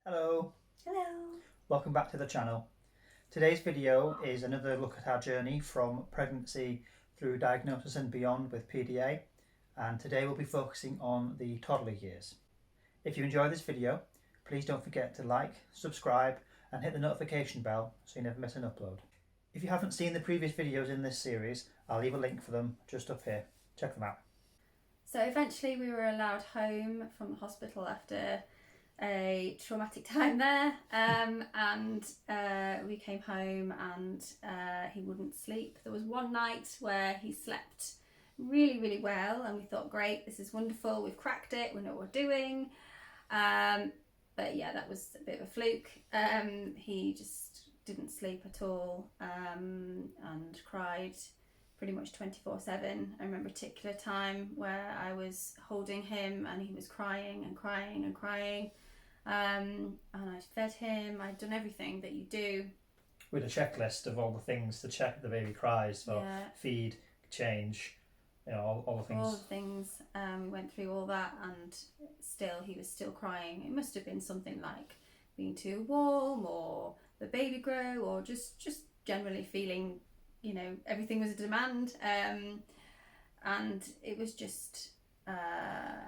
Hello, Hello. welcome back to the channel. Today's video is another look at our journey from pregnancy through diagnosis and beyond with PDA, and today we'll be focusing on the toddler years. If you enjoy this video, please don't forget to like, subscribe and hit the notification bell so you never miss an upload. If you haven't seen the previous videos in this series, I'll leave a link for them just up here. Check them out. So eventually we were allowed home from the hospital after a traumatic time there, and we came home and he wouldn't sleep. There was one night where he slept really well and we thought, great, this is wonderful, we've cracked it, we know what we're doing. But yeah, that was a bit of a fluke. He just didn't sleep at all, and cried pretty much 24/7. I remember a particular time where I was holding him and he was crying and crying and crying, and I fed him. I'd done everything that you do. With a checklist of all the things to check the baby cries, so feed, change, all the things. All the things. We went through all that and still he was still crying. It must have been something like being too warm or the baby grow or just generally feeling, everything was a demand, and it was just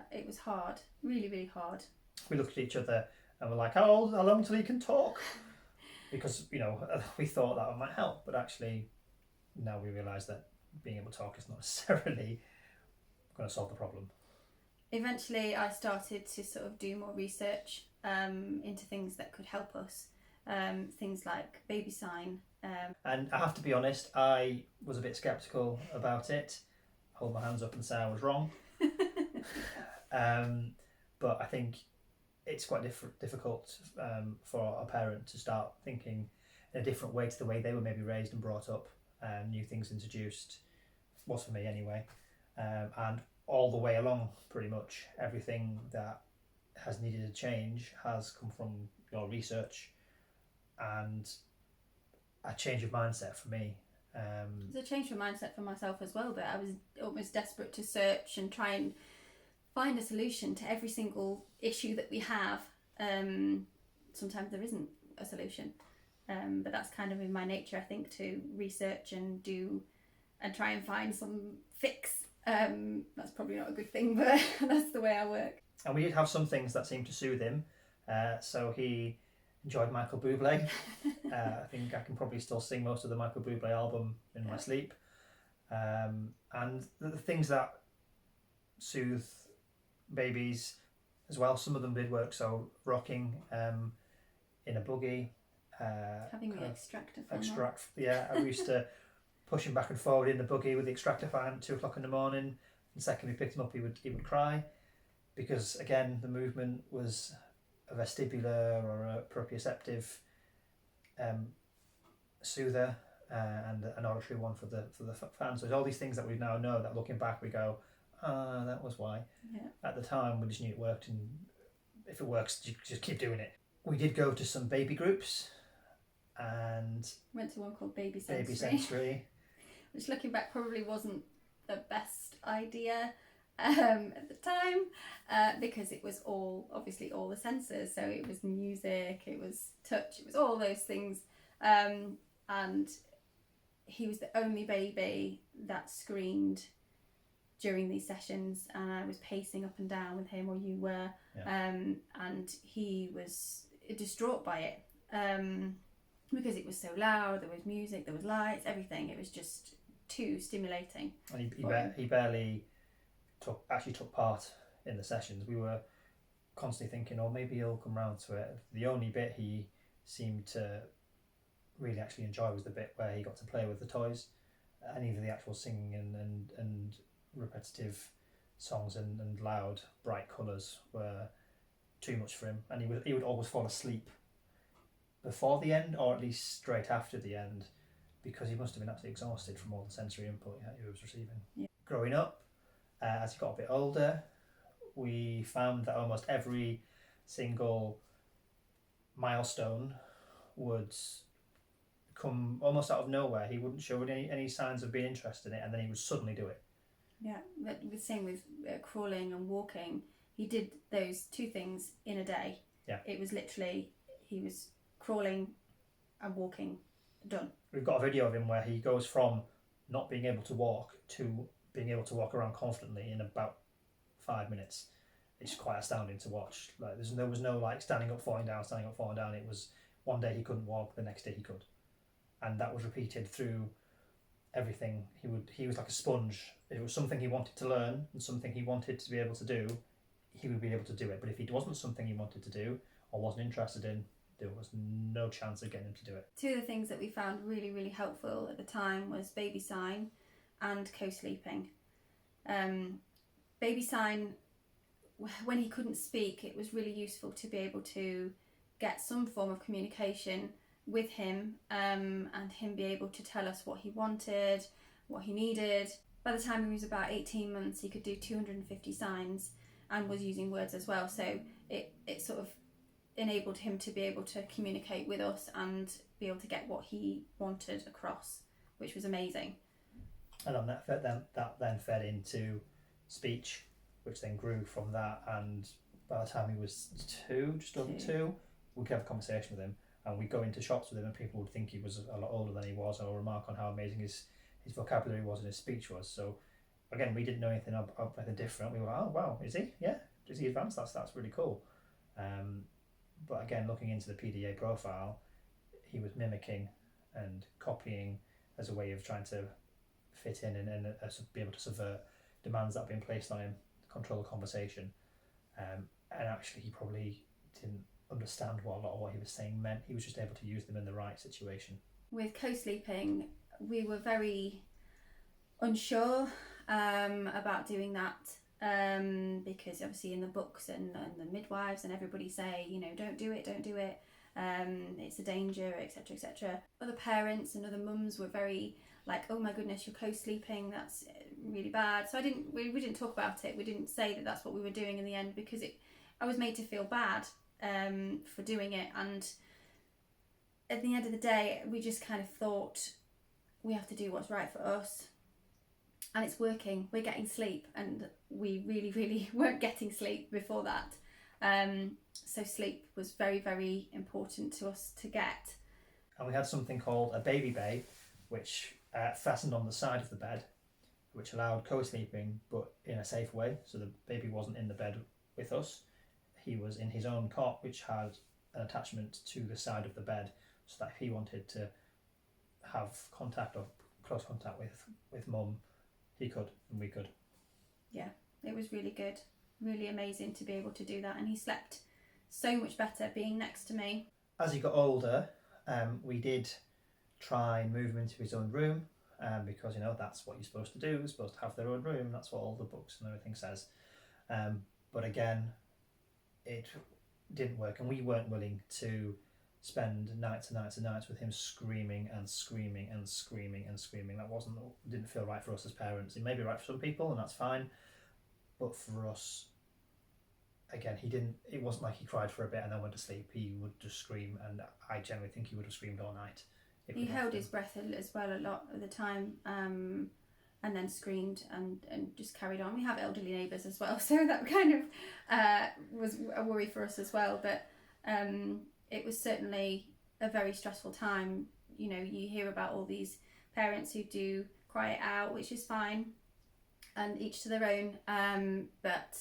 it was hard, really hard. We looked at each other and we're like, how long till he can talk? Because we thought that might help, but actually now we realise that being able to talk is not necessarily going to solve the problem. Eventually I started to sort of do more research into things that could help us, things like baby sign. And I have to be honest, I was a bit sceptical about it. Hold my hands up and say I was wrong. But I think it's quite difficult for a parent to start thinking in a different way to the way they were maybe raised and brought up. New things introduced, was for me anyway. And all the way along, pretty much everything that has needed a change has come from your research and a change of mindset for me. It was a change of mindset for myself as well, but I was almost desperate to search and try and find a solution to every single issue that we have. Sometimes there isn't a solution, but that's kind of in my nature, I think, to research and try and find some fix. That's probably not a good thing, but that's the way I work. And we did have some things that seemed to soothe him. So he enjoyed Michael Bublé. I think I can probably still sing most of the Michael Bublé album in my sleep. And the things that soothe babies as well, some of them did work. So rocking in a buggy. Having the extractor fan. I used to push him back and forward in the buggy with the extractor fan at 2 o'clock in the morning. The second we picked him up, he would cry, because again the movement was a vestibular or a proprioceptive soother, and an auditory one for the fan. So there's all these things that we now know that looking back we go, that was why. Yeah. At the time we just knew it worked, and if it works, you just keep doing it. We did go to some baby groups and went to one called Baby Sensory. Baby Sensory. Which, looking back, probably wasn't the best idea at the time, because it was obviously all the senses. So it was music, it was touch, it was all those things, and he was the only baby that screamed during these sessions, and I was pacing up and down with him, or you were, and he was distraught by it, because it was so loud. There was music, there was lights, everything. It was just too stimulating. And he barely took part in the sessions. We were constantly thinking, oh, maybe he'll come round to it. The only bit he seemed to really actually enjoy was the bit where he got to play with the toys, and even the actual singing and repetitive songs and loud bright colours were too much for him, and he would always fall asleep before the end, or at least straight after the end, because he must have been absolutely exhausted from all the sensory input he was receiving. Yeah. Growing up, as he got a bit older, we found that almost every single milestone would come almost out of nowhere. He wouldn't show any signs of being interested in it, and then he would suddenly do it. Yeah, but the same with crawling and walking. He did those two things in a day. Yeah. It was literally, he was crawling and walking, done. We've got a video of him where he goes from not being able to walk to being able to walk around confidently in about 5 minutes. It's quite astounding to watch. Like there was no like standing up, falling down, standing up, falling down. It was one day he couldn't walk, the next day he could, and that was repeated through everything. He was like a sponge. If it was something he wanted to learn and something he wanted to be able to do, he would be able to do it. But if it wasn't something he wanted to do or wasn't interested in, there was no chance of getting him to do it. Two of the things that we found really, really helpful at the time was baby sign and co-sleeping. Baby sign, when he couldn't speak, it was really useful to be able to get some form of communication with him, and him be able to tell us what he wanted, what he needed. By the time he was about 18 months, he could do 250 signs and was using words as well. So it sort of enabled him to be able to communicate with us and be able to get what he wanted across, which was amazing. And that then fed into speech, which then grew from that. And by the time he was just over two, we could have a conversation with him, and we'd go into shops with him, and people would think he was a lot older than he was, or remark on how amazing his vocabulary was and his speech was. So again, we didn't know anything about anything different. We were like, oh wow, is he? Yeah, is he advanced? That's really cool. But again, looking into the PDA profile, he was mimicking and copying as a way of trying to fit in and be able to subvert demands that have been placed on him, control the conversation. And actually, he probably didn't understand what a lot of what he was saying meant. He was just able to use them in the right situation. With co-sleeping, we were very unsure about doing that. Because obviously in the books and the midwives and everybody say, don't do it, it's a danger, etc, etc. Other parents and other mums were very like, oh my goodness, you're co-sleeping, that's really bad. So we didn't talk about it. We didn't say that that's what we were doing in the end, because I was made to feel bad for doing it. And at the end of the day, we just kind of thought, we have to do what's right for us. And it's working. We're getting sleep, and we really, really weren't getting sleep before that. So sleep was very, very important to us to get. And we had something called a baby bay, which fastened on the side of the bed, which allowed co-sleeping, but in a safe way. So the baby wasn't in the bed with us. He was in his own cot, which had an attachment to the side of the bed, so that if he wanted to have contact or close contact with mum, he could, and we could. Yeah, it was really good, really amazing to be able to do that, and he slept so much better being next to me. As he got older, we did try and move him into his own room, because that's what you're supposed to do. You're supposed to have their own room. That's what all the books and everything says. But again, it didn't work, and we weren't willing to spend nights and nights and nights with him screaming and screaming and screaming and screaming. That didn't feel right for us as parents. It may be right for some people, and that's fine, but for us, again, it wasn't like he cried for a bit and then went to sleep. He would just scream, and I generally think he would have screamed all night. He held his breath as well a lot of the time, and then screamed and just carried on. We have elderly neighbours as well, so that kind of was a worry for us as well, but it was certainly a very stressful time. You hear about all these parents who do cry it out, which is fine, and each to their own. But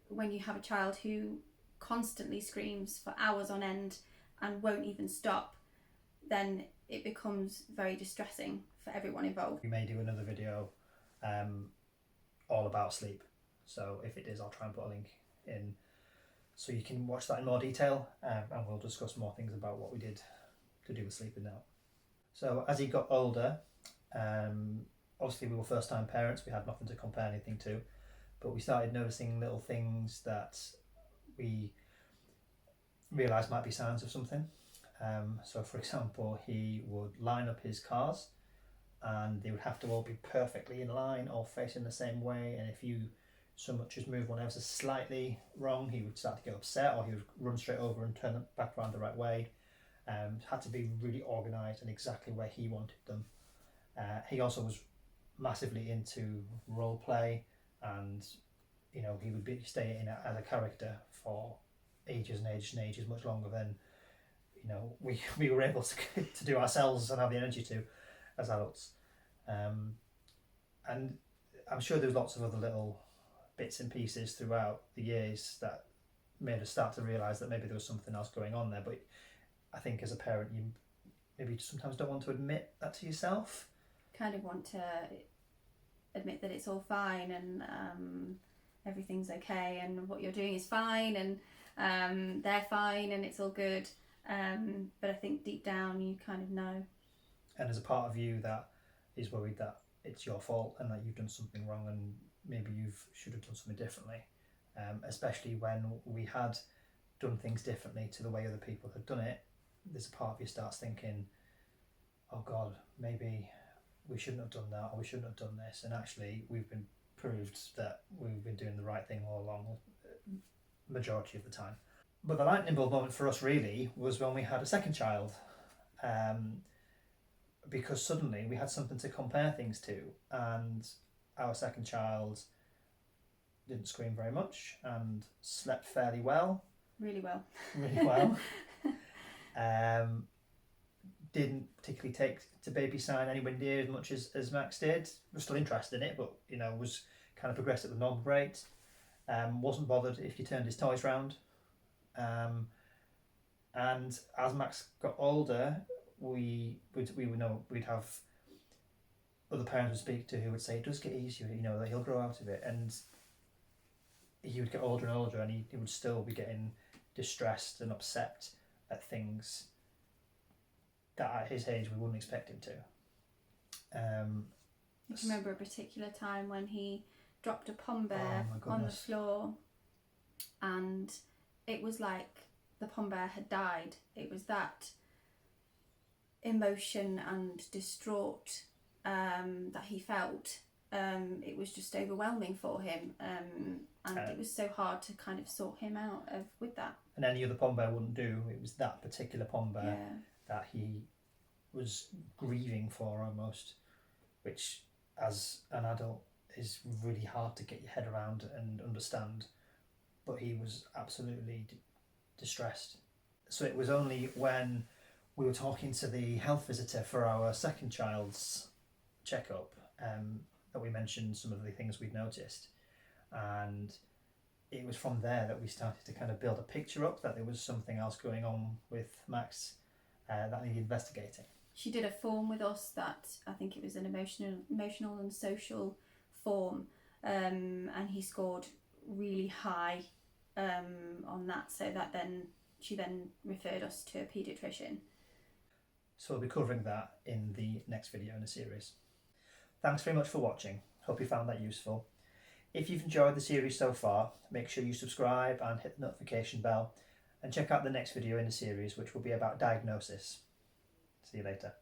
when you have a child who constantly screams for hours on end and won't even stop, then it becomes very distressing for everyone involved. We may do another video all about sleep. So if it is, I'll try and put a link in so you can watch that in more detail, and we'll discuss more things about what we did to do with sleeping now. So as he got older, obviously we were first time parents, we had nothing to compare anything to, but we started noticing little things that we realised might be signs of something. So for example, he would line up his cars and they would have to all be perfectly in line, all facing the same way, and if you so much as move one ever so slightly wrong, he would start to get upset, or he would run straight over and turn it back around the right way. Had to be really organised and exactly where he wanted them. He also was massively into role play, and he would stay in as a character for ages and ages and ages, much longer than we were able to do ourselves and have the energy to as adults. And I'm sure there's lots of other little bits and pieces throughout the years that made us start to realise that maybe there was something else going on there. But I think as a parent, you maybe sometimes don't want to admit that to yourself. Kind of want to admit that it's all fine and everything's okay and what you're doing is fine and they're fine and it's all good. But I think deep down you kind of know. And there's a part of you that is worried that it's your fault and that you've done something wrong and maybe you should have done something differently. Especially when we had done things differently to the way other people had done it, there's a part of you starts thinking, oh God, maybe we shouldn't have done that or we shouldn't have done this. And actually we've been proved that we've been doing the right thing all along, majority of the time. But the lightning bulb moment for us really was when we had a second child. Because suddenly we had something to compare things to, and our second child didn't scream very much and slept fairly well. Really well. Really well. Didn't particularly take to baby sign anywhere near as much as Max did. Was still interested in it, but was kind of progressed at the normal rate. Wasn't bothered if you turned his toys round. And as Max got older, we would know we'd have other parents would speak to who would say it does get easier, that he'll grow out of it, and he would get older and older, and he would still be getting distressed and upset at things that at his age we wouldn't expect him to. I can remember a particular time when he dropped a pom bear on the floor, and it was like the pom bear had died. It was that emotion and distraught that he felt. It was just overwhelming for him, and it was so hard to kind of sort him out with that. And any other pom bear wouldn't do. It was that particular pom bear that he was grieving for almost, which as an adult is really hard to get your head around and understand. But he was absolutely distressed. So it was only when we were talking to the health visitor for our second child's checkup that we mentioned some of the things we'd noticed, and it was from there that we started to kind of build a picture up that there was something else going on with Max that needed investigating. She did a form with us that I think it was an emotional and social form, and he scored really high on that, so that then she referred us to a paediatrician. So we'll be covering that in the next video in the series. Thanks very much for watching. Hope you found that useful. If you've enjoyed the series so far, make sure you subscribe and hit the notification bell, and check out the next video in the series, which will be about diagnosis. See you later.